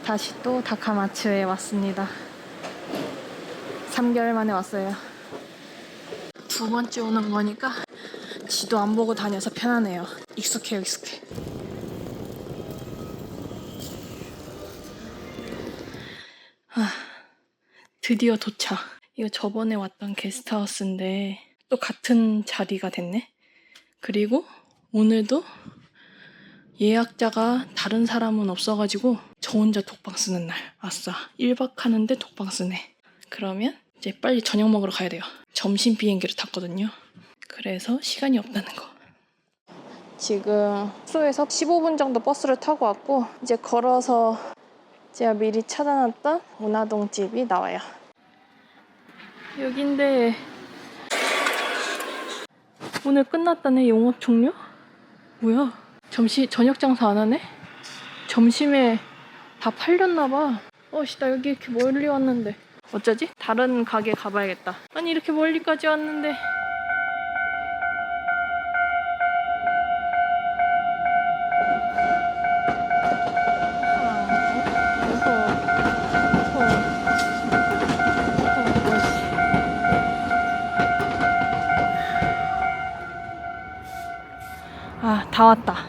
다시 또 다카마츠에 왔습니다. 3개월 만에 왔어요. 두 번째 오는 거니까 지도 안 보고 다녀서 편하네요. 익숙해요, 익숙해. 드디어 도착. 이거 저번에 왔던 게스트하우스인데 또 같은 자리가 됐네. 그리고 오늘도 예약자가 다른 사람은 없어가지고 저 혼자 독방 쓰는 날. 아싸, 1박 하는데 독방 쓰네. 그러면 이제 빨리 저녁 먹으러 가야 돼요. 점심 비행기를 탔거든요. 그래서 시간이 없다는 거. 지금 숙소에서 15분 정도 버스를 타고 왔고 이제 걸어서 제가 미리 찾아놨던 운하동 집이 나와요. 여긴데 오늘 끝났다네. 영업 종료? 뭐야? 저녁 장사 안 하네? 점심에 다 팔렸나봐. 나 여기 이렇게 멀리 왔는데 어쩌지? 다른 가게 가봐야겠다. 아니 이렇게 멀리까지 왔는데. 다 왔다.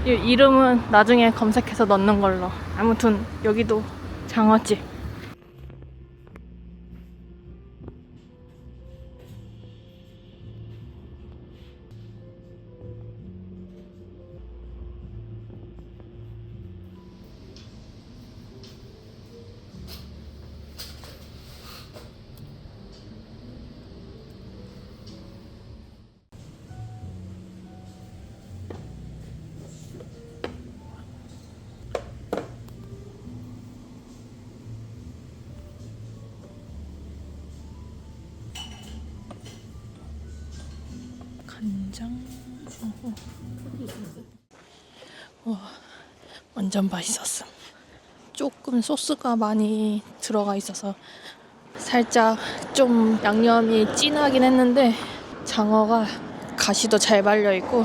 이름은 나중에 검색해서 넣는 걸로. 아무튼 여기도 장어집. 간장. 와, 완전 맛있었음. 조금 소스가 많이 들어가 있어서 살짝 좀 양념이 진하긴 했는데 장어가 가시도 잘 발려있고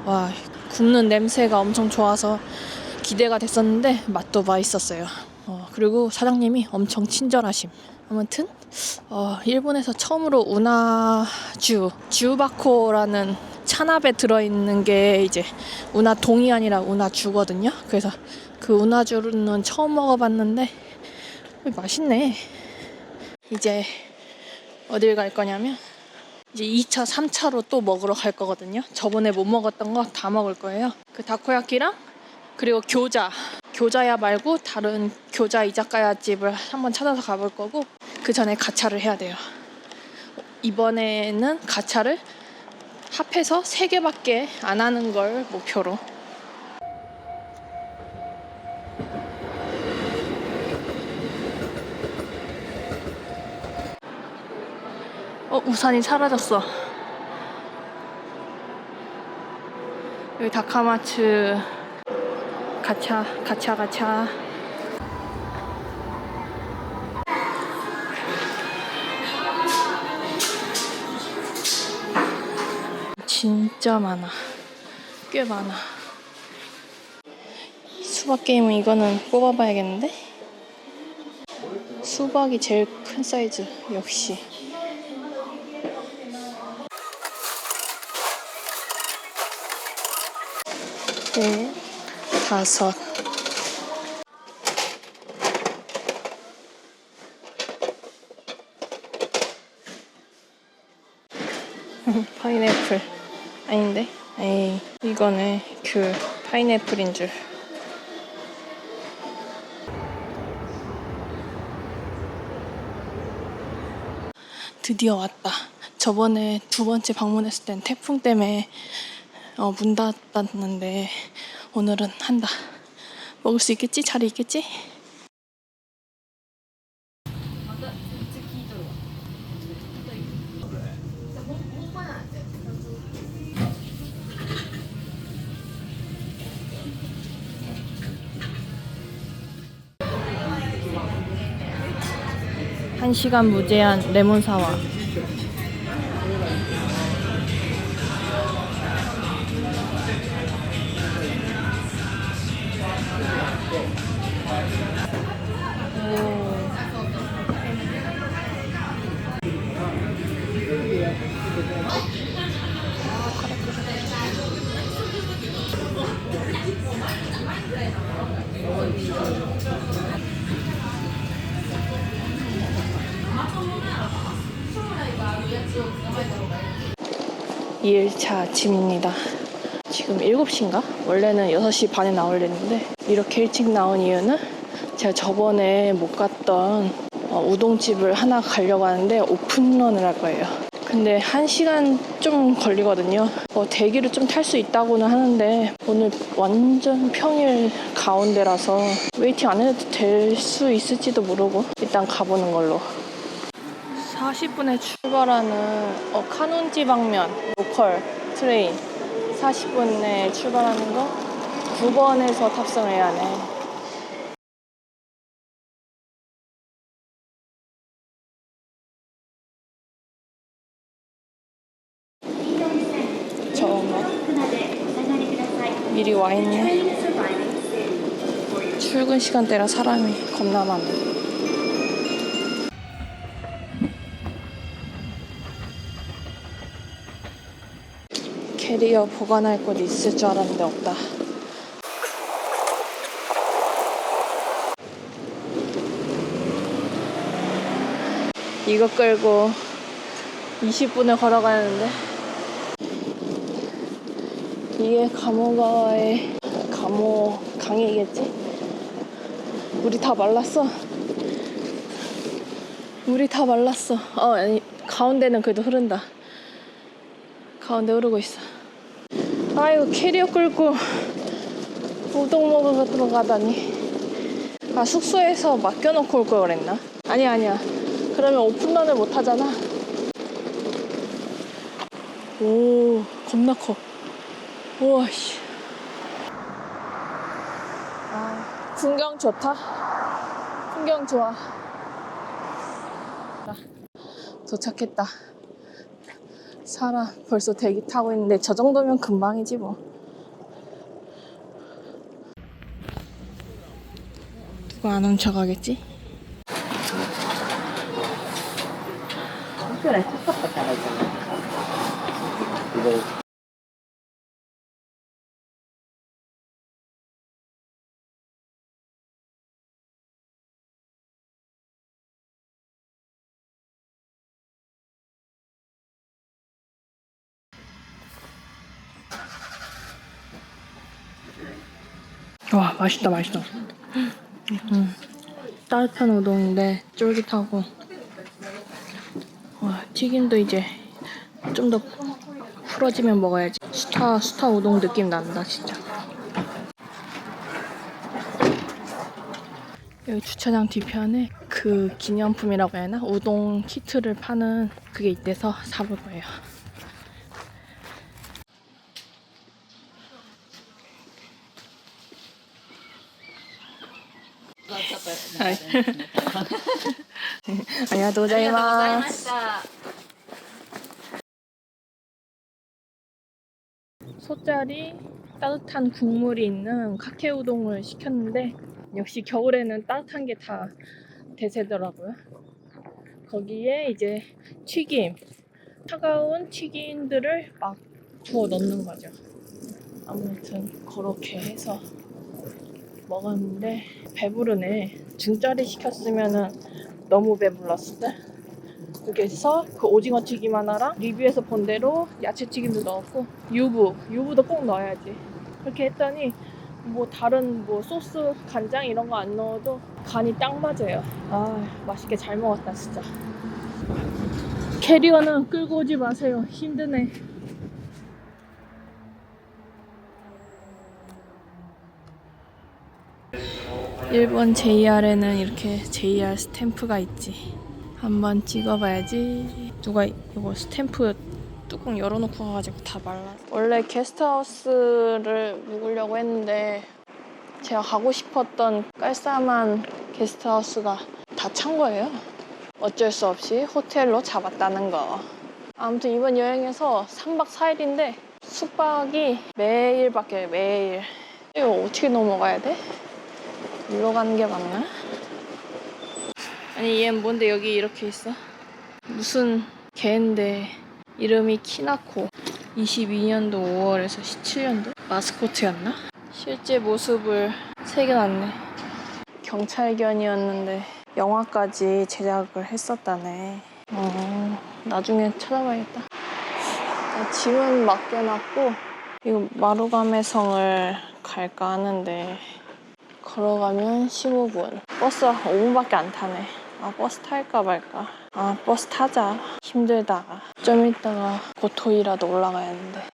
와, 굽는 냄새가 엄청 좋아서 기대가 됐었는데 맛도 맛있었어요. 그리고 사장님이 엄청 친절하심. 아무튼 일본에서 처음으로 운하주, 주바코라는 찬압에 들어있는 게 이제 운하동이 아니라 운하주거든요. 그래서 그 운하주는 처음 먹어봤는데 맛있네. 이제 어딜 갈 거냐면 이제 2차, 3차로 또 먹으러 갈 거거든요. 저번에 못 먹었던 거 다 먹을 거예요. 그 다코야키랑 그리고 교자야 말고 다른 교자 이자카야 집을 한번 찾아서 가볼 거고 그 전에 가차를 해야 돼요. 이번에는 가차를 합해서 3개밖에 안 하는 걸 목표로. 우산이 사라졌어. 여기 다카마츠 가차. 진짜 많아. 꽤 많아. 수박 게임은 이거는 뽑아봐야겠는데? 수박이 제일 큰 사이즈. 역시. 네, 5. 파인애플 아닌데? 에이, 이거네. 귤. 파인애플인 줄. 드디어 왔다. 저번에 2번째 방문했을 땐 태풍 때문에 문 닫았는데 오늘은 한다. 먹을 수 있겠지? 자리 있겠지? 한 시간 무제한 레몬 사와. 2일차 아침입니다. 지금 7시인가? 원래는 6시 반에 나오려는데 이렇게 일찍 나온 이유는 제가 저번에 못 갔던 우동집을 하나 가려고 하는데 오픈런을 할 거예요. 근데 1시간 좀 걸리거든요. 대기를 좀 탈 수 있다고는 하는데 오늘 완전 평일 가운데라서 웨이팅 안 해도 될 수 있을지도 모르고 일단 가보는 걸로. 40분에 출발하는 카논지 방면 로컬 트레인 40분에 출발하는 거 9번에서 탑승을 해야 하네. 저건가? 미리 와 있네. 출근 시간대라 사람이 겁나 많네. 캐리어 보관할 곳 있을 줄 알았는데 없다. 이거 끌고 20분을 걸어가는데 이게 감오가와의 강이겠지? 물이 다 말랐어. 물이 다 말랐어. 아니, 가운데는 그래도 흐른다. 가운데 흐르고 있어. 아이고, 캐리어 끌고 우동 먹으러 들어가다니. 숙소에서 맡겨놓고 올 걸 그랬나? 아니야. 그러면 오픈런을 못 하잖아. 오, 겁나 커. 우와, 씨. 풍경 좋다. 풍경 좋아. 도착했다. 사람 벌써 대기 타고 있는데 저 정도면 금방이지 뭐. 누가 안 훔쳐가겠지? 와, 맛있다. 따뜻한 우동인데 쫄깃하고. 와, 튀김도 이제 좀 더 풀어지면 먹어야지. 스타 우동 느낌 난다 진짜. 여기 주차장 뒤편에 그 기념품이라고 해야 하나? 우동 키트를 파는 그게 있대서 사볼 거예요. 안녕하세요. 소짜리 따뜻한 국물이 있는 카케 우동을 시켰는데 역시 겨울에는 따뜻한 게 다 대세더라고요. 거기에 이제 튀김, 차가운 튀김들을 막 부어 넣는 거죠. 아무튼 그렇게 해서 먹었는데 배부르네. 중짜리 시켰으면은 너무 배불렀을 때. 그래서 그 오징어 튀김 하나랑 리뷰에서 본 대로 야채 튀김도 넣었고 유부도 꼭 넣어야지. 그렇게 했더니 뭐 다른 뭐 소스, 간장 이런 거 안 넣어도 간이 딱 맞아요. 맛있게 잘 먹었다 진짜. 캐리어는 끌고 오지 마세요. 힘드네. 일본 JR에는 이렇게 JR 스탬프가 있지. 한번 찍어봐야지. 누가 이거 스탬프 뚜껑 열어놓고 가가지고 다 말라. 원래 게스트하우스를 묵으려고 했는데 제가 가고 싶었던 깔쌈한 게스트하우스가 다 찬 거예요. 어쩔 수 없이 호텔로 잡았다는 거. 아무튼 이번 여행에서 3박 4일인데 숙박이 매일 바뀌어요. 매일. 이거 어떻게 넘어가야 돼? 일로 가는 게 맞나? 아니 얘는 뭔데 여기 이렇게 있어? 무슨 개인데 이름이 키나코. 22년도 5월에서 17년도? 마스코트였나? 실제 모습을 새겨놨네. 경찰견이었는데 영화까지 제작을 했었다네. 나중에 찾아봐야겠다. 짐은 맡겨놨고 이거 마루가메성을 갈까 하는데 걸어가면 15분. 버스 5분밖에 안 타네. 버스 탈까 말까. 버스 타자. 힘들다. 좀 있다가 고토이라도 올라가야 하는데.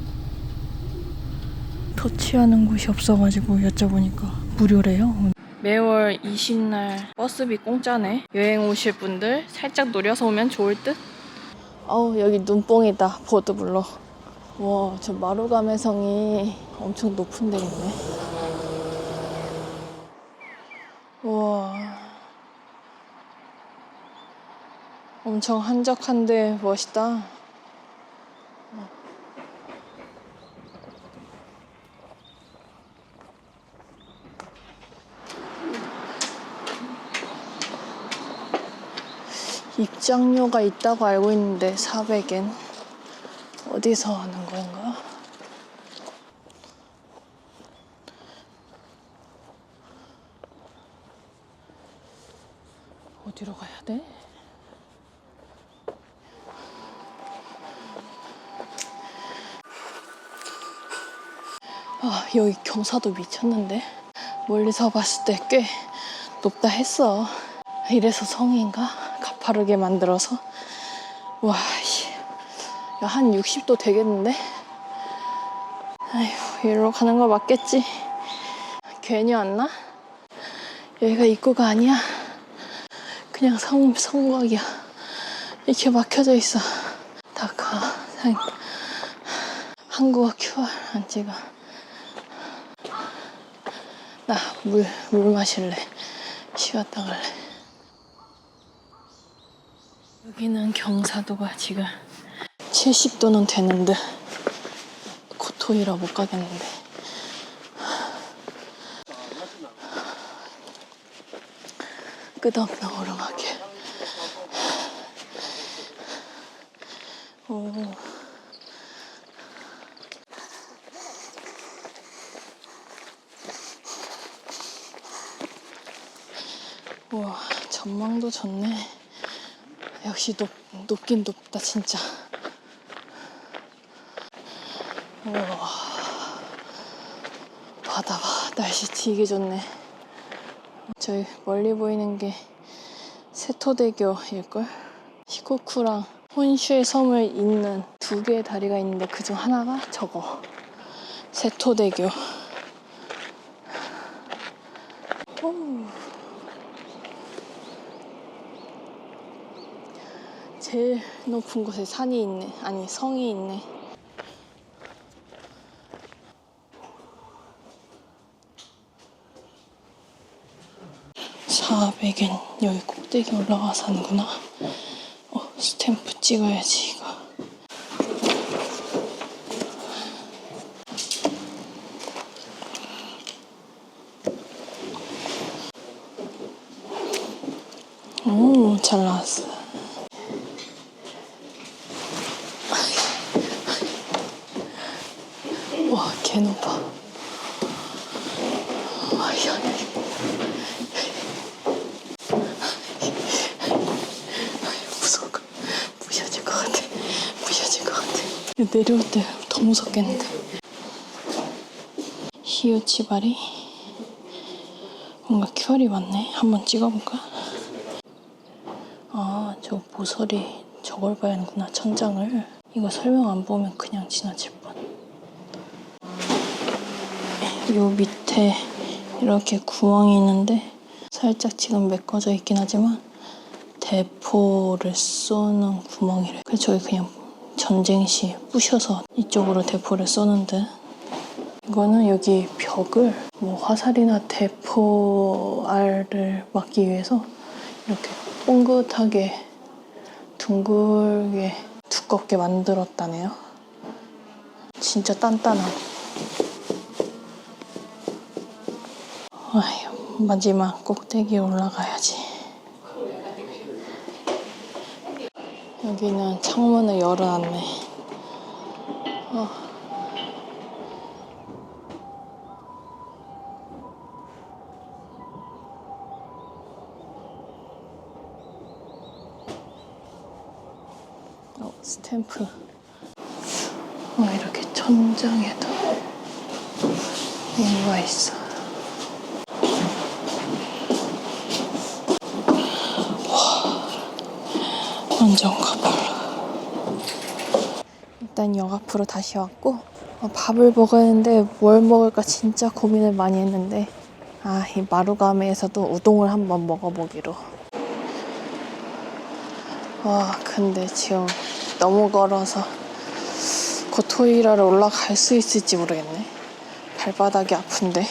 터치하는 곳이 없어가지고 여쭤보니까 무료래요. 매월 20날 버스비 공짜네. 여행 오실 분들 살짝 노려서 오면 좋을 듯? 여기 눈뽕이다. 보드블록. 와, 저 마루가메성이 엄청 높은 데 있네. 우와. 엄청 한적한데 멋있다. 입장료가 있다고 알고 있는데 400엔. 어디서 하는 건가? 어디로 가야 돼? 여기 경사도 미쳤는데? 멀리서 봤을 때 꽤 높다 했어. 이래서 성인가? 가파르게 만들어서. 와, 한 60도 되겠는데? 아휴, 여기로 가는 거 맞겠지? 괜히 왔나? 여기가 입구가 아니야. 그냥 성곽이야. 이렇게 막혀져 있어. 다카, 한국어 QR 안 찍어. 나 물 마실래. 쉬었다 갈래. 여기는 경사도가 지금 70도는 되는데 고토이라 못 가겠는데. 끝없는 오르막길. 오. 우와, 전망도 좋네. 역시 높긴 높다 진짜. 우와, 바다 봐. 날씨 되게 좋네. 저기 멀리 보이는 게 세토대교일걸? 시코쿠랑 혼슈의 섬을 잇는 두 개의 다리가 있는데 그중 하나가 저거 세토대교. 오. 제일 높은 곳에 산이 있네. 아니, 성이 있네. (400엔) 여기 꼭대기 올라가서 하는구나. 스탬프 찍어야지 이거. 오, 잘 나왔어. 와, 개 높아. 무서워. 부셔질 것 같아. 부셔질 것 같아. 내려올 때 더 무섭겠는데. 히우치바리. 뭔가 QR이 많네. 한번 찍어볼까? 저 모서리 저걸 봐야 하는구나. 천장을. 이거 설명 안 보면 그냥 지나칠 뻔. 요 밑에 이렇게 구멍이 있는데 살짝 지금 메꿔져 있긴 하지만 대포를 쏘는 구멍이래. 그래서 저기 그냥 전쟁 시 부셔서 이쪽으로 대포를 쏘는데, 이거는 여기 벽을 화살이나 대포알을 막기 위해서 이렇게 뽕긋하게 둥글게 두껍게 만들었다네요. 진짜 단단하고. 아휴, 마지막 꼭대기 올라가야지. 여기는 창문을 열어놨네. 스탬프. 이렇게 천장에도 이유가 있어. 완전 가팔라. 일단 역 앞으로 다시 왔고 밥을 먹어야 하는데 뭘 먹을까 진짜 고민을 많이 했는데 이 마루가메에서도 우동을 한번 먹어보기로. 근데 지금 너무 걸어서 고토이라를 올라갈 수 있을지 모르겠네. 발바닥이 아픈데.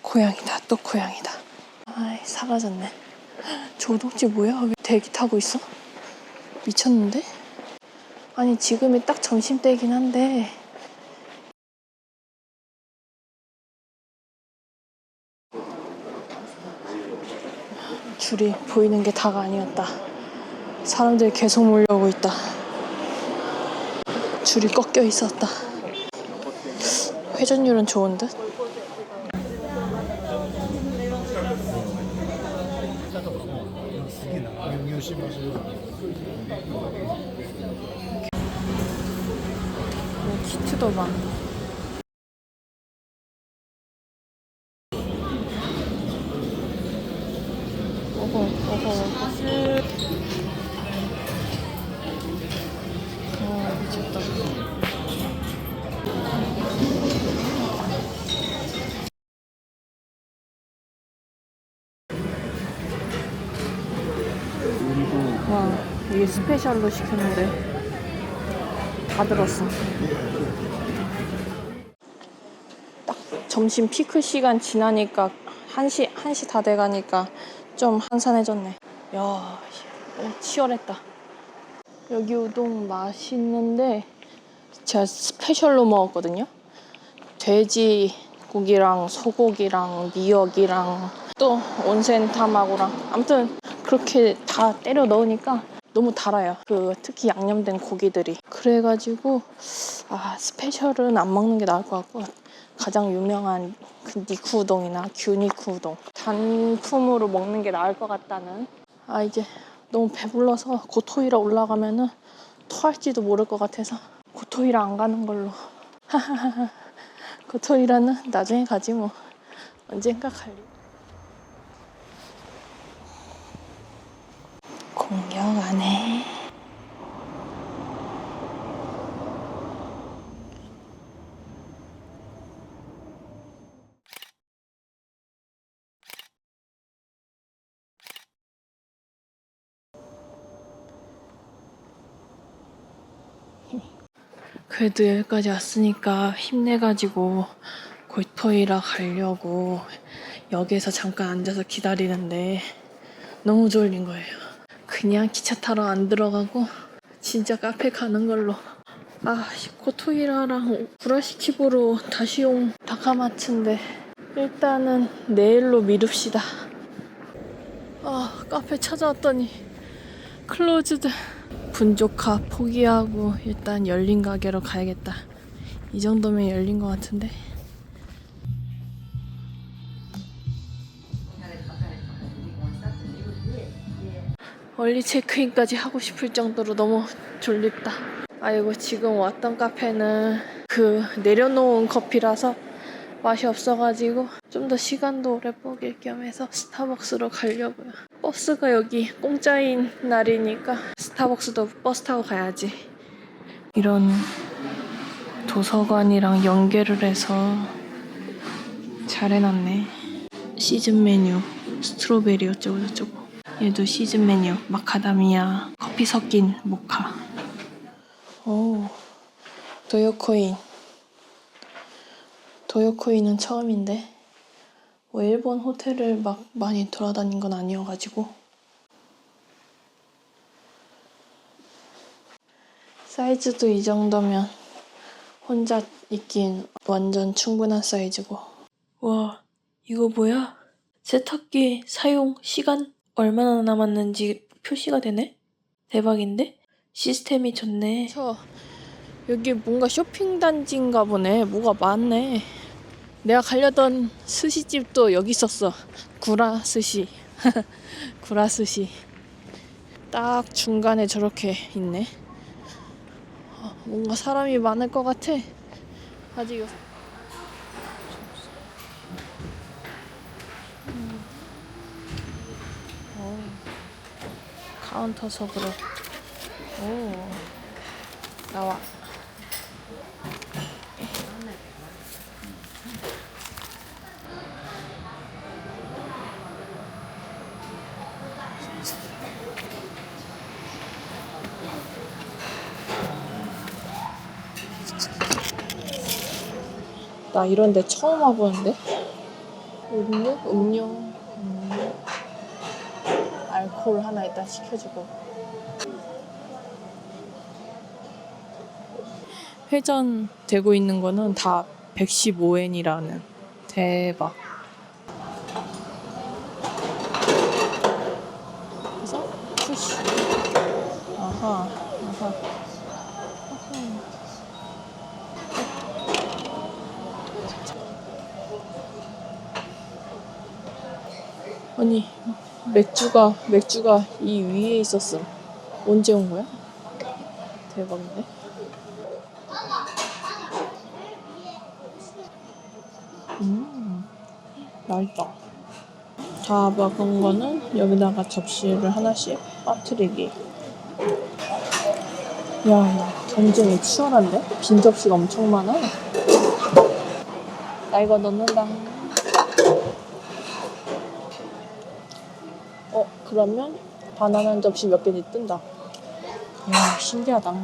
고양이다. 또 고양이다. 사라졌네. 저 우동집 뭐야? 왜 대기 타고 있어? 미쳤는데? 아니 지금이 딱 점심때이긴 한데 줄이 보이는 게 다가 아니었다. 사람들이 계속 몰려오고 있다. 줄이 꺾여 있었다. 회전율은 좋은 듯? 키트도 많아. 미쳤다. 이게 스페셜로 시켰는데 다 들었어. 딱 점심 피크 시간 지나니까 1시 다 돼가니까 좀 한산해졌네. 야, 치열했다. 여기 우동 맛있는데 제가 스페셜로 먹었거든요. 돼지고기랑 소고기랑 미역이랑 또 온센 타마고랑 아무튼 그렇게 다 때려 넣으니까 너무 달아요. 특히 양념된 고기들이. 그래가지고 스페셜은 안 먹는 게 나을 것 같고 가장 유명한 니쿠 우동이나 규니쿠 우동 단품으로 먹는 게 나을 것 같다는. 이제 너무 배불러서 고토이라 올라가면은 토할지도 모를 것 같아서 고토이라 안 가는 걸로. 고토이라는 나중에 가지 뭐. 언젠가 갈리. 공격 안 해. 그래도 여기까지 왔으니까 힘내가지고 고토이라 가려고 역에서 잠깐 앉아서 기다리는데 너무 졸린 거예요. 그냥 기차 타러 안 들어가고 진짜 카페 가는 걸로. 고토이라랑 구라시키보로 다시 온 다카마츠인데 일단은 내일로 미룹시다. 카페 찾아왔더니 클로즈드. 분조카 포기하고 일단 열린 가게로 가야겠다. 이 정도면 열린 것 같은데. 얼리 체크인까지 하고 싶을 정도로 너무 졸립다. 아이고, 지금 왔던 카페는 내려놓은 커피라서 맛이 없어가지고 좀 더 시간도 오래 뽀길 겸 해서 스타벅스로 가려고요. 버스가 여기 공짜인 날이니까 스타벅스도 버스 타고 가야지. 이런 도서관이랑 연계를 해서 잘 해놨네. 시즌 메뉴 스트로베리 어쩌고저쩌고. 얘도 시즌 메뉴 마카다미아 커피 섞인 모카. 도요코인은 처음인데 일본 호텔을 막 많이 돌아다닌 건 아니어가지고. 사이즈도 이 정도면 혼자 있긴 완전 충분한 사이즈고. 와, 이거 뭐야? 세탁기 사용 시간 얼마나 남았는지 표시가 되네? 대박인데? 시스템이 좋네. 여기 뭔가 쇼핑 단지인가 보네. 뭐가 많네. 내가 가려던 스시집도 여기 있었어. 구라스시. 구라스시. 딱 중간에 저렇게 있네. 뭔가 사람이 많을 것 같아. 아직 카운터석으로. 오, 나와. 나 이런 데 처음 와보는데? 음료, 알코올 하나 일단 시켜주고. 회전되고 있는 거는 다 115엔이라는. 대박. 그래서 푸시. 아하. 아니, 맥주가 이 위에 있었음. 언제 온 거야? 대박이네. 맛있다. 다 먹은 거는 여기다가 접시를 하나씩 빠뜨리기. 야, 경쟁이 치열한데? 빈 접시가 엄청 많아. 나 이거 넣는다. 그러면 바나나 접시 몇 개지 뜬다. 야, 신기하다.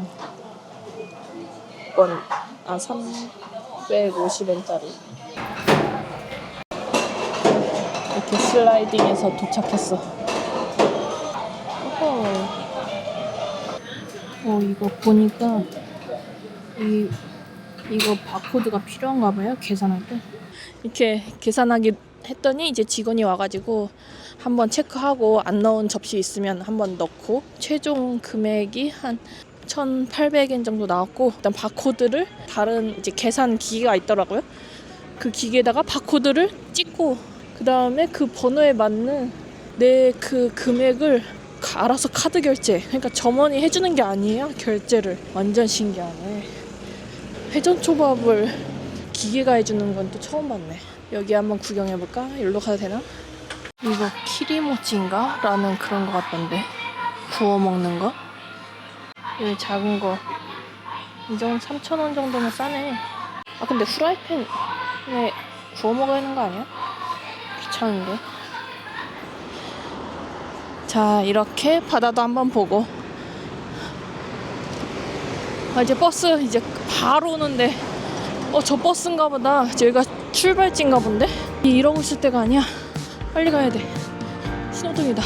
이건 350엔짜리. 이렇게 슬라이딩해서 도착했어. 이거 보니까 이거 바코드가 필요한가 봐요. 계산할 때. 이렇게 계산하기 했더니 이제 직원이 와가지고 한번 체크하고 안 넣은 접시 있으면 한번 넣고, 최종 금액이 한 1,800엔 정도 나왔고, 일단 바코드를 다른 이제 계산 기계가 있더라고요. 그 기계에다가 바코드를 찍고 그 다음에 그 번호에 맞는 내 그 금액을 알아서 카드 결제, 그러니까 점원이 해주는 게 아니에요. 결제를. 완전 신기하네. 회전초밥을 기계가 해주는 건 또 처음 봤네. 여기 한번 구경해볼까? 여기로 가도 되나? 이거 키리모찌인가? 라는 그런 거 같던데. 구워 먹는 거? 여기 작은 거. 이 정도 3,000원 정도면 싸네. 근데 후라이팬에 구워 먹어야 하는 거 아니야? 귀찮은데. 자, 이렇게 바다도 한번 보고. 이제 버스 이제 바로 오는데, 저 버스인가 보다. 여기가 출발지인가 본데? 이러고 있을 때가 아니야. 빨리 가야 돼. 신호등이다.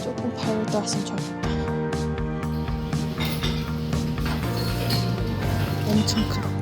조금 밝을 때 왔으면 좋겠다. 엄청 크다.